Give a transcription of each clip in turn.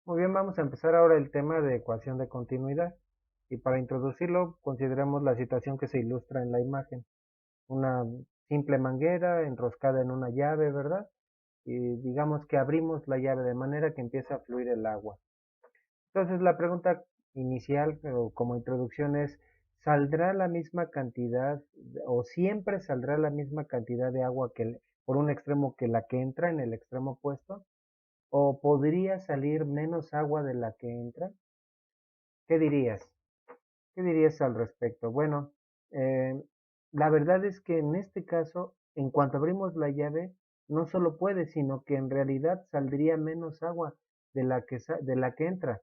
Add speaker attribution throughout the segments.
Speaker 1: Muy bien, vamos a empezar ahora el tema de ecuación de continuidad. Y para introducirlo, consideremos la situación que se ilustra en la imagen. Una simple manguera enroscada en una llave, ¿verdad? Y digamos que abrimos la llave de manera que empieza a fluir el agua. Entonces la pregunta inicial o como introducción es, ¿saldrá la misma cantidad o siempre saldrá la misma cantidad de agua por un extremo que la que entra en el extremo opuesto? ¿O podría salir menos agua de la que entra? ¿Qué dirías? ¿Qué dirías al respecto? Bueno, eh, la verdad es que en este caso, en cuanto abrimos la llave, no solo puede, sino que en realidad saldría menos agua de la que entra.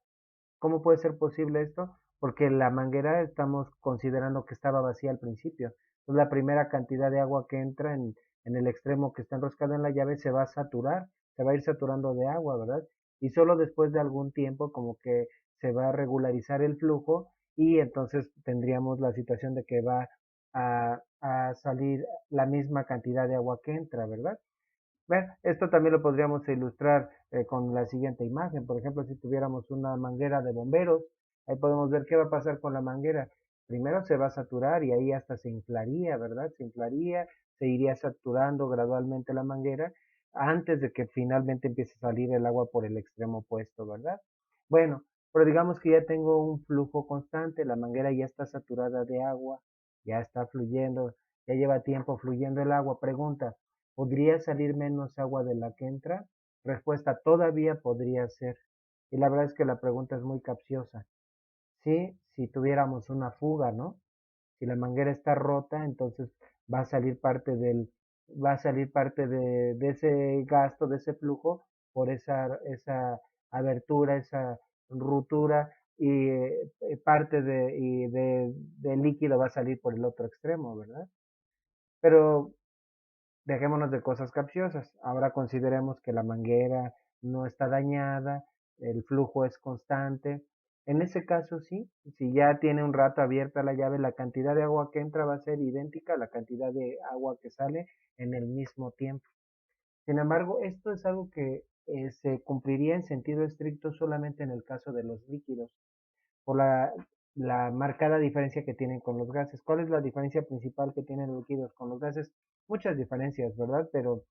Speaker 1: ¿Cómo puede ser posible esto? Porque la manguera estamos considerando que estaba vacía al principio. Entonces la primera cantidad de agua que entra en el extremo que está enroscado en la llave se va a saturar, se va a ir saturando de agua, ¿verdad? Y solo después de algún tiempo como que se va a regularizar el flujo y entonces tendríamos la situación de que va a salir la misma cantidad de agua que entra, ¿verdad? Esto también lo podríamos ilustrar con la siguiente imagen. Por ejemplo, si tuviéramos una manguera de bomberos, ahí podemos ver qué va a pasar con la manguera. Primero se va a saturar y ahí hasta se inflaría, ¿verdad? Se inflaría, se iría saturando gradualmente la manguera antes de que finalmente empiece a salir el agua por el extremo opuesto, ¿verdad? Bueno, pero digamos que ya tengo un flujo constante, la manguera ya está saturada de agua, ya está fluyendo, ya lleva tiempo fluyendo el agua. Pregunta, ¿podría salir menos agua de la que entra? Respuesta, todavía podría ser. Y la verdad es que la pregunta es muy capciosa. Sí, si tuviéramos una fuga, ¿no? Si la manguera está rota, entonces va a salir parte va a salir parte de ese gasto, de ese flujo, por esa abertura, esa ruptura, y parte de líquido va a salir por el otro extremo, ¿verdad? Pero dejémonos de cosas capciosas. Ahora consideremos que la manguera no está dañada, el flujo es constante. En ese caso, sí, si ya tiene un rato abierta la llave, la cantidad de agua que entra va a ser idéntica a la cantidad de agua que sale en el mismo tiempo. Sin embargo, esto es algo que se cumpliría en sentido estricto solamente en el caso de los líquidos por la marcada diferencia que tienen con los gases. ¿Cuál es la diferencia principal que tienen los líquidos con los gases? Muchas diferencias, ¿verdad? Pero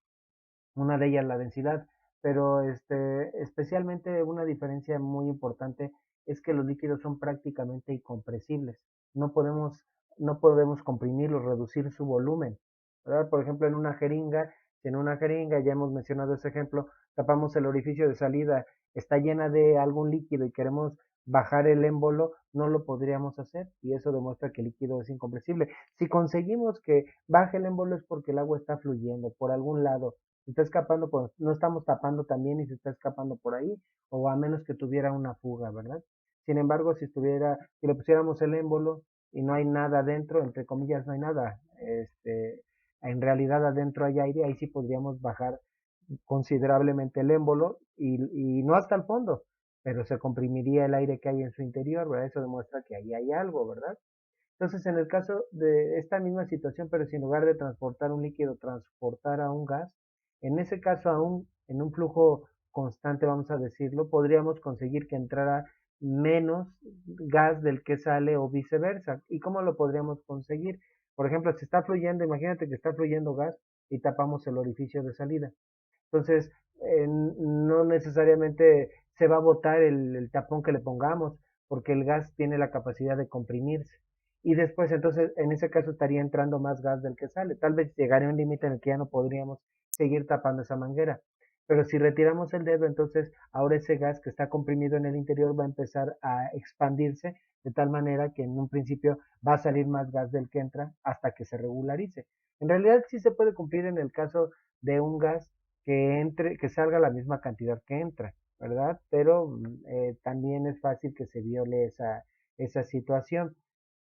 Speaker 1: una de ellas la densidad, pero especialmente una diferencia muy importante es que los líquidos son prácticamente incompresibles. No podemos, no podemos comprimirlos, reducir su volumen, ¿verdad? Por ejemplo, en una jeringa, si en una jeringa, ya hemos mencionado ese ejemplo, tapamos el orificio de salida, está llena de algún líquido y queremos bajar el émbolo, no lo podríamos hacer y eso demuestra que el líquido es incompresible. Si conseguimos que baje el émbolo es porque el agua está fluyendo por algún lado, está escapando, pues no estamos tapando también y se está escapando por ahí, o a menos que tuviera una fuga, ¿verdad? Sin embargo, si le pusiéramos el émbolo y no hay nada adentro, entre comillas, no hay nada, en realidad adentro hay aire, ahí sí podríamos bajar considerablemente el émbolo y no hasta el fondo, pero se comprimiría el aire que hay en su interior, ¿verdad? Eso demuestra que ahí hay algo, ¿verdad? Entonces, en el caso de esta misma situación, pero si en lugar de transportar un líquido, transportara un gas, en ese caso aún en un flujo constante, vamos a decirlo, podríamos conseguir que entrara menos gas del que sale o viceversa. ¿Y cómo lo podríamos conseguir? Por ejemplo, si está fluyendo, imagínate que está fluyendo gas y tapamos el orificio de salida. Entonces, no necesariamente se va a botar el tapón que le pongamos, porque el gas tiene la capacidad de comprimirse. Y después, entonces, en ese caso estaría entrando más gas del que sale. Tal vez llegaría a un límite en el que ya no podríamos seguir tapando esa manguera. Pero si retiramos el dedo, entonces ahora ese gas que está comprimido en el interior va a empezar a expandirse de tal manera que en un principio va a salir más gas del que entra hasta que se regularice. En realidad sí se puede cumplir en el caso de un gas que salga la misma cantidad que entra, ¿verdad? Pero también es fácil que se viole esa situación.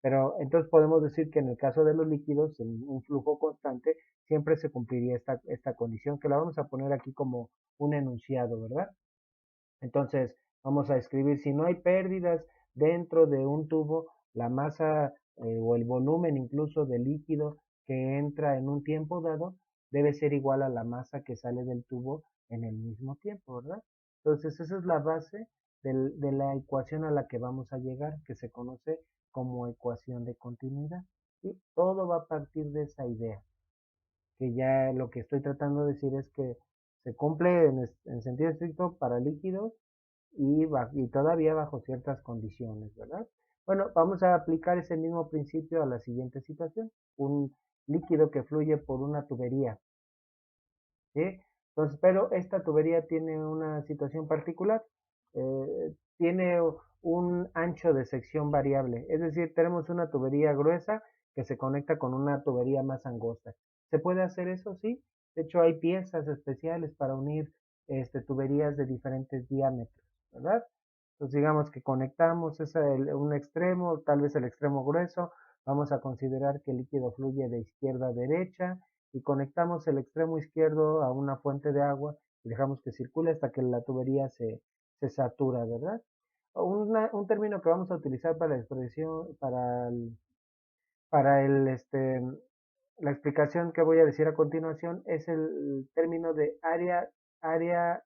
Speaker 1: Pero entonces podemos decir que en el caso de los líquidos, en un flujo constante, siempre se cumpliría esta condición, que la vamos a poner aquí como un enunciado, ¿verdad? Entonces, vamos a escribir, si no hay pérdidas dentro de un tubo, la masa o el volumen incluso de líquido que entra en un tiempo dado debe ser igual a la masa que sale del tubo en el mismo tiempo, ¿verdad? Entonces, esa es la base de la ecuación a la que vamos a llegar, que se conoce como ecuación de continuidad. ¿Sí? Todo va a partir de esa idea, que ya lo que estoy tratando de decir es que se cumple en sentido estricto para líquidos y todavía bajo ciertas condiciones, ¿verdad? Bueno, vamos a aplicar ese mismo principio a la siguiente situación. Un líquido que fluye por una tubería, ¿sí? Entonces, pero esta tubería tiene una situación particular. Tiene un ancho de sección variable, es decir, tenemos una tubería gruesa que se conecta con una tubería más angosta. ¿Se puede hacer eso? Sí. De hecho, hay piezas especiales para unir tuberías de diferentes diámetros, ¿verdad? Entonces, digamos que conectamos un extremo, tal vez el extremo grueso, vamos a considerar que el líquido fluye de izquierda a derecha y conectamos el extremo izquierdo a una fuente de agua y dejamos que circule hasta que la tubería se satura, ¿verdad? Un término que vamos a utilizar para la expresión, para la explicación que voy a decir a continuación es el término de área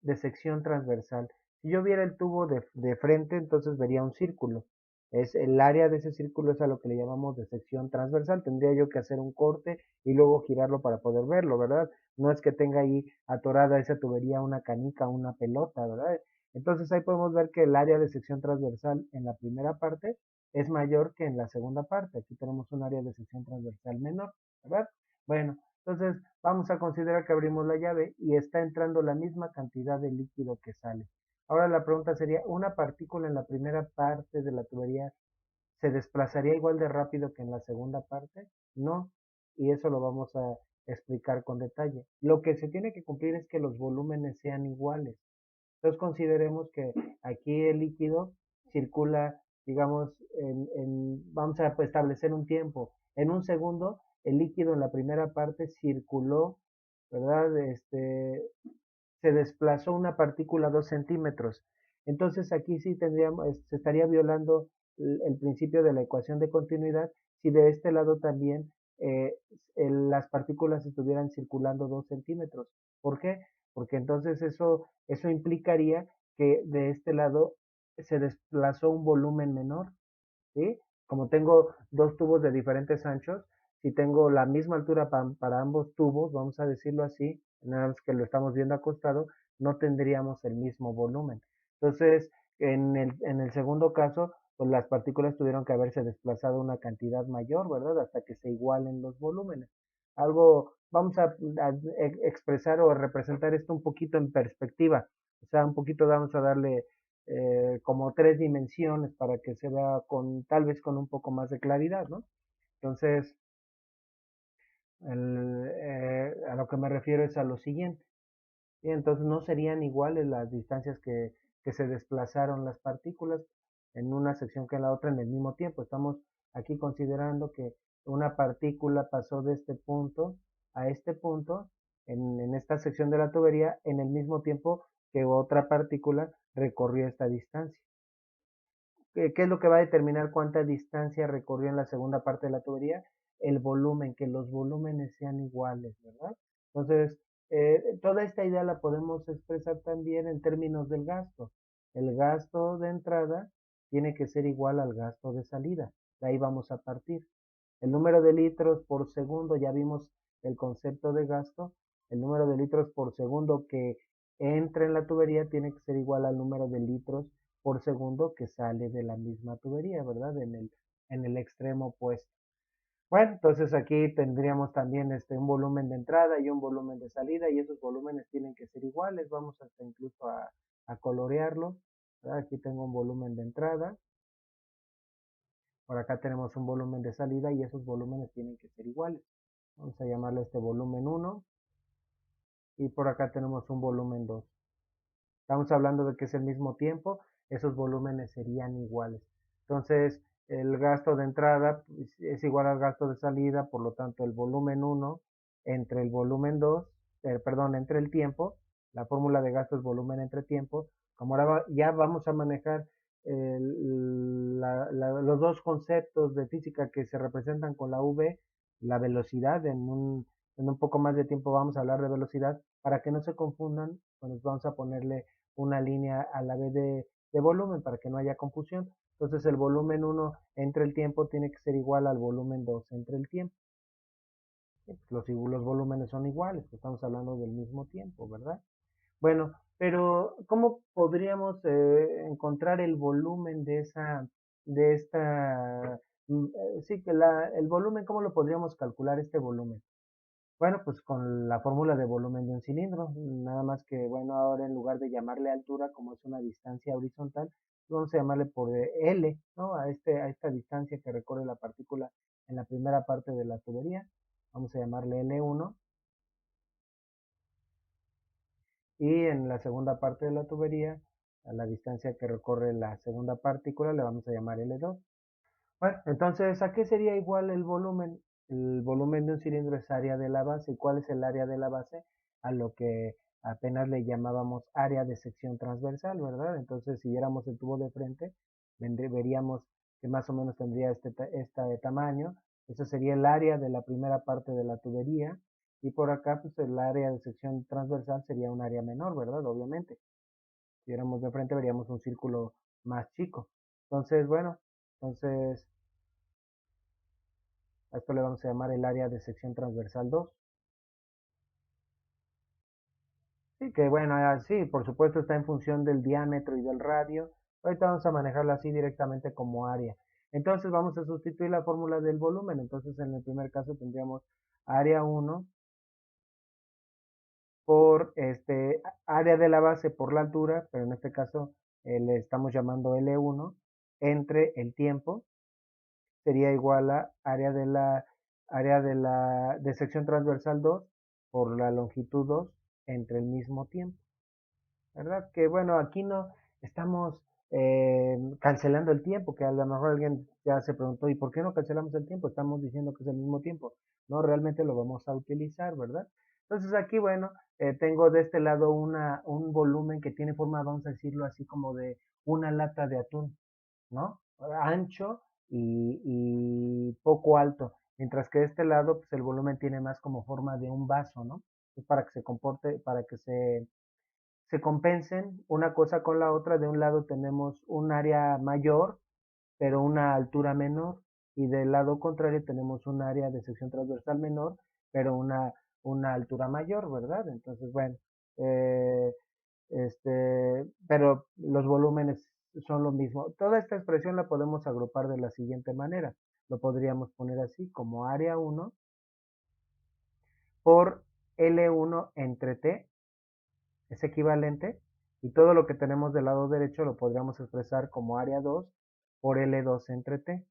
Speaker 1: de sección transversal. Si yo viera el tubo de frente, entonces vería un círculo. Es el área de ese círculo es a lo que le llamamos de sección transversal. Tendría yo que hacer un corte y luego girarlo para poder verlo, ¿verdad? No es que tenga ahí atorada esa tubería una canica, una pelota, ¿verdad? Entonces ahí podemos ver que el área de sección transversal en la primera parte es mayor que en la segunda parte. Aquí tenemos un área de sección transversal menor, ¿verdad? Bueno, entonces vamos a considerar que abrimos la llave y está entrando la misma cantidad de líquido que sale. Ahora la pregunta sería, ¿una partícula en la primera parte de la tubería se desplazaría igual de rápido que en la segunda parte? No, y eso lo vamos a explicar con detalle. Lo que se tiene que cumplir es que los volúmenes sean iguales. Entonces consideremos que aquí el líquido circula, digamos, vamos a establecer un tiempo. En un segundo, el líquido en la primera parte circuló, ¿verdad? Se desplazó una partícula 2 centímetros. Entonces aquí sí tendríamos, se estaría violando el principio de la ecuación de continuidad si de este lado también las partículas estuvieran circulando 2 centímetros. ¿Por qué? Porque entonces eso implicaría que de este lado se desplazó un volumen menor, ¿sí? Como tengo dos tubos de diferentes anchos, si tengo la misma altura para ambos tubos, vamos a decirlo así, nada más que lo estamos viendo acostado, no tendríamos el mismo volumen. Entonces, en el segundo caso, pues las partículas tuvieron que haberse desplazado una cantidad mayor, ¿verdad? Hasta que se igualen los volúmenes. Vamos a expresar o representar esto un poquito en perspectiva. O sea, un poquito vamos a darle como tres dimensiones para que se vea tal vez con un poco más de claridad, ¿no? Entonces, a lo que me refiero es a lo siguiente. Y entonces no serían iguales las distancias que se desplazaron las partículas en una sección que en la otra en el mismo tiempo. Estamos aquí considerando que una partícula pasó de este punto a este punto en esta sección de la tubería en el mismo tiempo que otra partícula recorrió esta distancia. ¿Qué es lo que va a determinar cuánta distancia recorrió en la segunda parte de la tubería? El volumen, que los volúmenes sean iguales, ¿verdad? Entonces, toda esta idea la podemos expresar también en términos del gasto. El gasto de entrada tiene que ser igual al gasto de salida. De ahí vamos a partir. El número de litros por segundo, ya vimos el concepto de gasto. El número de litros por segundo que entra en la tubería tiene que ser igual al número de litros por segundo que sale de la misma tubería, ¿verdad? En el extremo opuesto. Bueno, entonces aquí tendríamos también un volumen de entrada y un volumen de salida y esos volúmenes tienen que ser iguales. Vamos hasta incluso a colorearlo. ¿Verdad? Aquí tengo un volumen de entrada. Por acá tenemos un volumen de salida y esos volúmenes tienen que ser iguales. Vamos a llamarle este volumen 1 y por acá tenemos un volumen 2. Estamos hablando de que es el mismo tiempo, esos volúmenes serían iguales. Entonces, el gasto de entrada es igual al gasto de salida, por lo tanto, el volumen 1 entre el volumen 2, entre el tiempo, la fórmula de gasto es volumen entre tiempo. Como ahora ya vamos a manejar los dos conceptos de física que se representan con la V, la velocidad, en un poco más de tiempo vamos a hablar de velocidad, para que no se confundan, pues vamos a ponerle una línea a la vez de volumen para que no haya confusión. Entonces el volumen 1 entre el tiempo tiene que ser igual al volumen 2 entre el tiempo. Los volúmenes son iguales, estamos hablando del mismo tiempo, ¿verdad? Bueno, pero ¿cómo podríamos encontrar el volumen de esta, sí, el volumen, ¿cómo lo podríamos calcular este volumen? Bueno, pues con la fórmula de volumen de un cilindro, nada más que, bueno, ahora en lugar de llamarle altura, como es una distancia horizontal, vamos a llamarle por L, ¿no? A esta distancia que recorre la partícula en la primera parte de la tubería, vamos a llamarle L1, y en la segunda parte de la tubería, a la distancia que recorre la segunda partícula, le vamos a llamar L2. Bueno, entonces, ¿a qué sería igual el volumen? El volumen de un cilindro es área de la base. ¿Y cuál es el área de la base? A lo que apenas le llamábamos área de sección transversal, ¿verdad? Entonces, si viéramos el tubo de frente, veríamos que más o menos tendría este tamaño. Eso sería el área de la primera parte de la tubería. Y por acá, pues el área de sección transversal sería un área menor, ¿verdad? Obviamente. Si viéramos de frente, veríamos un círculo más chico. Entonces, bueno, entonces a esto le vamos a llamar el área de sección transversal 2. Sí, que bueno, sí, por supuesto está en función del diámetro y del radio. Ahorita vamos a manejarlo así directamente como área. Entonces vamos a sustituir la fórmula del volumen. Entonces en el primer caso tendríamos área 1 por área de la base por la altura, pero en este caso le estamos llamando L1 entre el tiempo, sería igual a área de sección transversal 2 por la longitud 2 entre el mismo tiempo, ¿verdad? Que bueno, aquí no estamos cancelando el tiempo, que a lo mejor alguien ya se preguntó, ¿y por qué no cancelamos el tiempo? Estamos diciendo que es el mismo tiempo. No, realmente lo vamos a utilizar, ¿verdad? Entonces aquí, bueno, tengo de este lado un volumen que tiene forma, vamos a decirlo así, como de una lata de atún, ¿no? Ancho y poco alto, mientras que de este lado, pues el volumen tiene más como forma de un vaso, ¿no? Es para que se comporte, para que se compensen una cosa con la otra. De un lado tenemos un área mayor, pero una altura menor, y del lado contrario tenemos un área de sección transversal menor, pero una altura mayor, ¿verdad? Entonces, bueno, eh, pero los volúmenes son lo mismo. Toda esta expresión la podemos agrupar de la siguiente manera. Lo podríamos poner así como área 1 por L1 entre T es equivalente, y todo lo que tenemos del lado derecho lo podríamos expresar como área 2 por L2 entre T.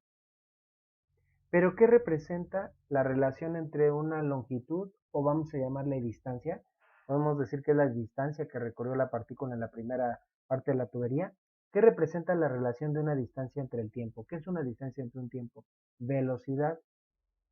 Speaker 1: Pero ¿qué representa la relación entre una longitud, o vamos a llamarle distancia? Podemos decir que es la distancia que recorrió la partícula en la primera parte de la tubería. ¿Qué representa la relación de una distancia entre el tiempo? ¿Qué es una distancia entre un tiempo? Velocidad.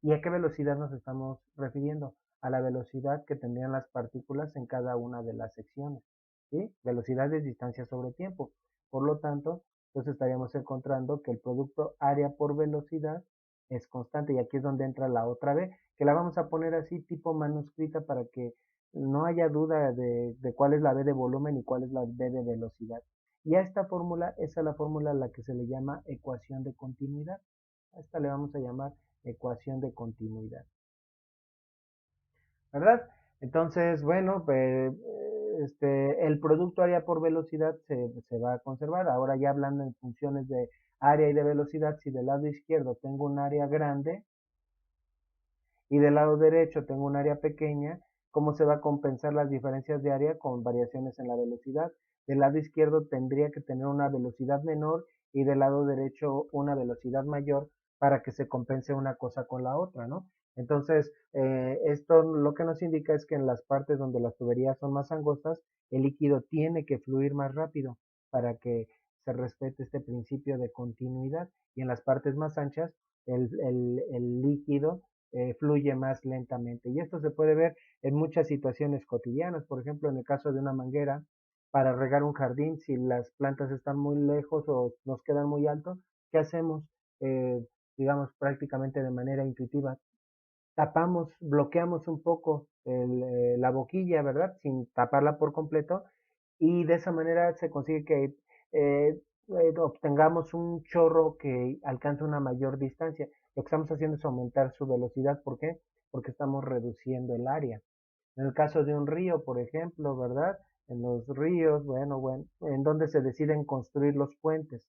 Speaker 1: ¿Y a qué velocidad nos estamos refiriendo? A la velocidad que tendrían las partículas en cada una de las secciones. ¿Sí? Velocidad es distancia sobre tiempo. Por lo tanto, entonces estaríamos encontrando que el producto área por velocidad es constante. Y aquí es donde entra la otra B, que la vamos a poner así tipo manuscrita para que no haya duda de cuál es la B de volumen y cuál es la B de velocidad. Y a esta fórmula, esa es la fórmula a la que se le llama ecuación de continuidad. A esta le vamos a llamar ecuación de continuidad, ¿verdad? Entonces, bueno, pues, el producto área por velocidad se va a conservar. Ahora ya hablando en funciones de área y de velocidad, si del lado izquierdo tengo un área grande y del lado derecho tengo un área pequeña, ¿cómo se va a compensar las diferencias de área con variaciones en la velocidad? Del lado izquierdo tendría que tener una velocidad menor y del lado derecho una velocidad mayor para que se compense una cosa con la otra, ¿no? Entonces, esto lo que nos indica es que en las partes donde las tuberías son más angostas, el líquido tiene que fluir más rápido para que se respete este principio de continuidad, y en las partes más anchas el líquido fluye más lentamente. Y esto se puede ver en muchas situaciones cotidianas. Por ejemplo, en el caso de una manguera para regar un jardín, si las plantas están muy lejos o nos quedan muy altos, ¿qué hacemos? Eh, digamos prácticamente de manera intuitiva, tapamos, bloqueamos un poco la boquilla, ¿verdad? Sin taparla por completo, y de esa manera se consigue que obtengamos un chorro que alcance una mayor distancia. Lo que estamos haciendo es aumentar su velocidad. ¿Por qué? Porque estamos reduciendo el área. En el caso de un río, por ejemplo, ¿verdad? En los ríos, bueno, en donde se deciden construir los puentes.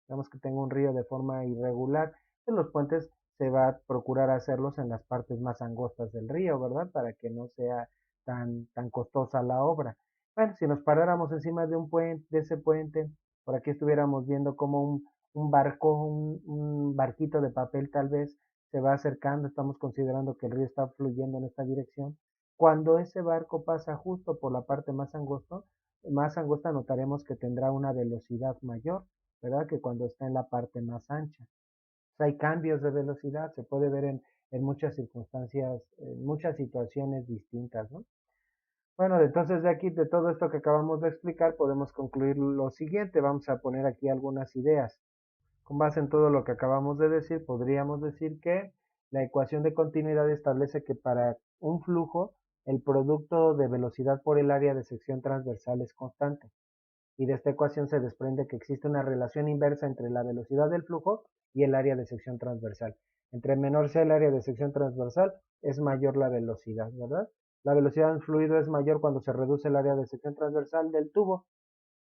Speaker 1: Digamos que tengo un río de forma irregular, pues los puentes se va a procurar hacerlos en las partes más angostas del río, ¿verdad? Para que no sea tan costosa la obra. Bueno, si nos paráramos encima de un puente, de ese puente, por aquí estuviéramos viendo como un barco, un barquito de papel tal vez se va acercando, estamos considerando que el río está fluyendo en esta dirección. Cuando ese barco pasa justo por la parte más angosta notaremos que tendrá una velocidad mayor, ¿verdad? Que cuando está en la parte más ancha. O sea, hay cambios de velocidad, se puede ver en muchas circunstancias, en muchas situaciones distintas, ¿no? Bueno, entonces de aquí, de todo esto que acabamos de explicar, podemos concluir lo siguiente. Vamos a poner aquí algunas ideas. Con base en todo lo que acabamos de decir, podríamos decir que la ecuación de continuidad establece que para un flujo, el producto de velocidad por el área de sección transversal es constante. Y de esta ecuación se desprende que existe una relación inversa entre la velocidad del flujo y el área de sección transversal. Entre menor sea el área de sección transversal, es mayor la velocidad, ¿verdad? La velocidad del fluido es mayor cuando se reduce el área de sección transversal del tubo,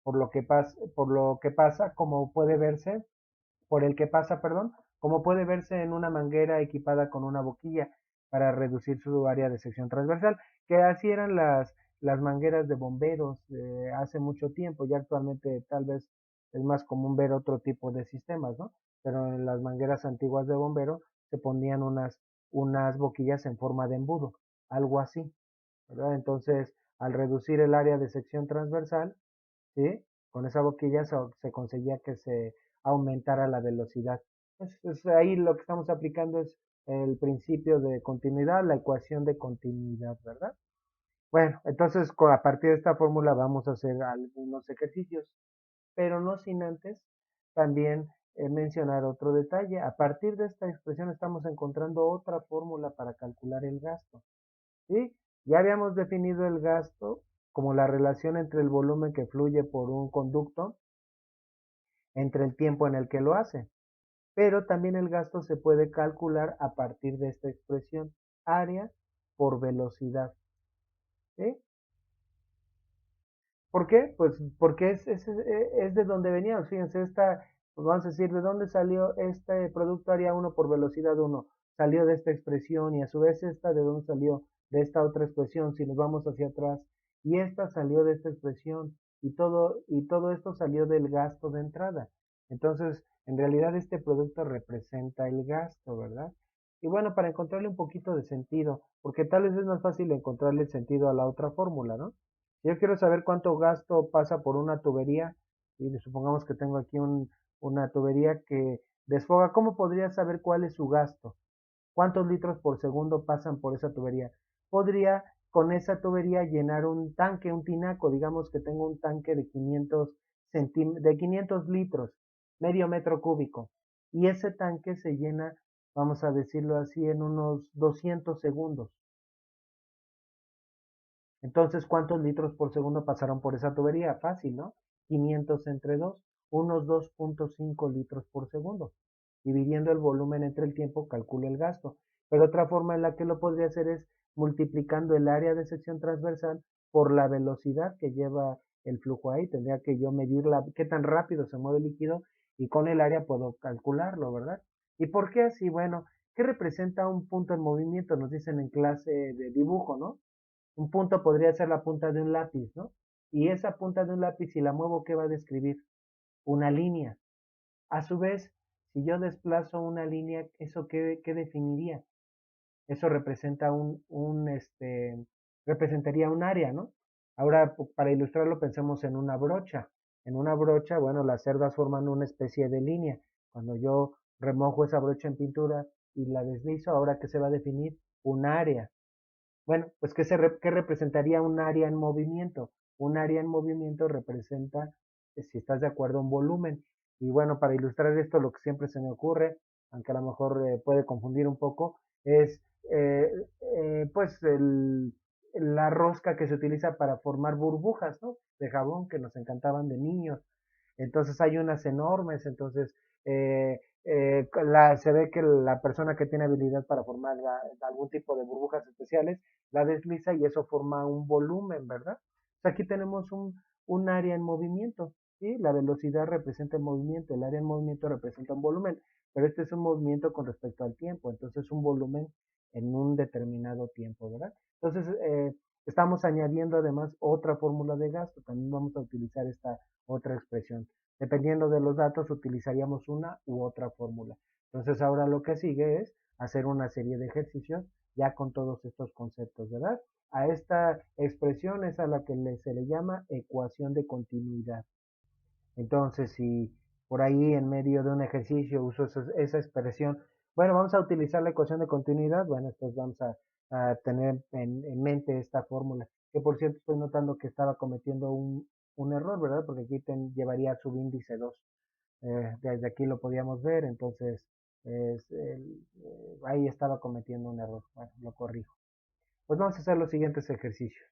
Speaker 1: por lo que pasa, como puede verse, por el que pasa, perdón, como puede verse en una manguera equipada con una boquilla para reducir su área de sección transversal, que así eran las mangueras de bomberos hace mucho tiempo, ya actualmente tal vez es más común ver otro tipo de sistemas, ¿no? Pero en las mangueras antiguas de bombero se ponían unas boquillas en forma de embudo, algo así, ¿verdad? Entonces, al reducir el área de sección transversal, ¿sí? Con esa boquilla se conseguía que se aumentara la velocidad. Ahí lo que estamos aplicando es el principio de continuidad, la ecuación de continuidad, ¿verdad? Bueno, entonces a partir de esta fórmula vamos a hacer algunos ejercicios, pero no sin antes también mencionar otro detalle. A partir de esta expresión estamos encontrando otra fórmula para calcular el gasto. ¿Sí? Ya habíamos definido el gasto como la relación entre el volumen que fluye por un conducto entre el tiempo en el que lo hace. Pero también el gasto se puede calcular a partir de esta expresión, área por velocidad. ¿Sí? ¿Por qué? Pues porque es de donde veníamos. Fíjense, pues vamos a decir, ¿de dónde salió este producto área 1 por velocidad 1? Salió de esta expresión y a su vez esta, ¿de dónde salió? De esta otra expresión, si nos vamos hacia atrás. Y esta salió de esta expresión y todo esto salió del gasto de entrada. Entonces, en realidad este producto representa el gasto, ¿verdad? Y bueno, para encontrarle un poquito de sentido, porque tal vez es más fácil encontrarle el sentido a la otra fórmula, ¿no? Yo quiero saber cuánto gasto pasa por una tubería y supongamos que tengo aquí una tubería que desfoga. ¿Cómo podría saber cuál es su gasto? ¿Cuántos litros por segundo pasan por esa tubería? Podría con esa tubería llenar un tanque, un tinaco. Digamos que tengo un tanque de 500 litros, medio metro cúbico. Y ese tanque se llena, vamos a decirlo así, en unos 200 segundos. Entonces, ¿cuántos litros por segundo pasaron por esa tubería? Fácil, ¿no? 500 entre 2, unos 2.5 litros por segundo. Dividiendo el volumen entre el tiempo, calculo el gasto. Pero otra forma en la que lo podría hacer es multiplicando el área de sección transversal por la velocidad que lleva el flujo ahí. Tendría que yo medir qué tan rápido se mueve el líquido y con el área puedo calcularlo, ¿verdad? ¿Y por qué así? Bueno, ¿qué representa un punto en movimiento? Nos dicen en clase de dibujo, ¿no? Un punto podría ser la punta de un lápiz, ¿no? Y esa punta de un lápiz, si la muevo, ¿qué va a describir? Una línea. A su vez, si yo desplazo una línea, ¿eso qué definiría? Eso representa representaría un área, ¿no? Ahora, para ilustrarlo, pensemos en una brocha. En una brocha, bueno, las cerdas forman una especie de línea. Cuando yo remojo esa brocha en pintura y la deslizo, ahora ¿qué se va a definir? Un área. Bueno, pues ¿qué representaría un área en movimiento? Un área en movimiento representa, si estás de acuerdo, un volumen. Y bueno, para ilustrar esto, lo que siempre se me ocurre, aunque a lo mejor puede confundir un poco, es pues la rosca que se utiliza para formar burbujas, ¿no? De jabón que nos encantaban de niños. Entonces hay unas enormes, entonces se ve que la persona que tiene habilidad para formar algún tipo de burbujas especiales la desliza y eso forma un volumen, ¿verdad? O sea, aquí tenemos un área en movimiento, ¿sí? La velocidad representa el movimiento, el área en movimiento representa un volumen, pero este es un movimiento con respecto al tiempo, entonces un volumen en un determinado tiempo, ¿verdad? Entonces, estamos añadiendo además otra fórmula de gasto, también vamos a utilizar esta otra expresión. Dependiendo de los datos, utilizaríamos una u otra fórmula. Entonces, ahora lo que sigue es hacer una serie de ejercicios ya con todos estos conceptos, ¿verdad? A esta expresión es a la que se le llama ecuación de continuidad. Entonces, si por ahí en medio de un ejercicio uso esa expresión, bueno, vamos a utilizar la ecuación de continuidad, bueno, pues vamos a tener en mente esta fórmula, que por cierto estoy notando que estaba cometiendo un error, ¿verdad? Porque aquí llevaría subíndice 2. Desde aquí lo podíamos ver, entonces ahí estaba cometiendo un error. Bueno, lo corrijo. Pues vamos a hacer los siguientes ejercicios.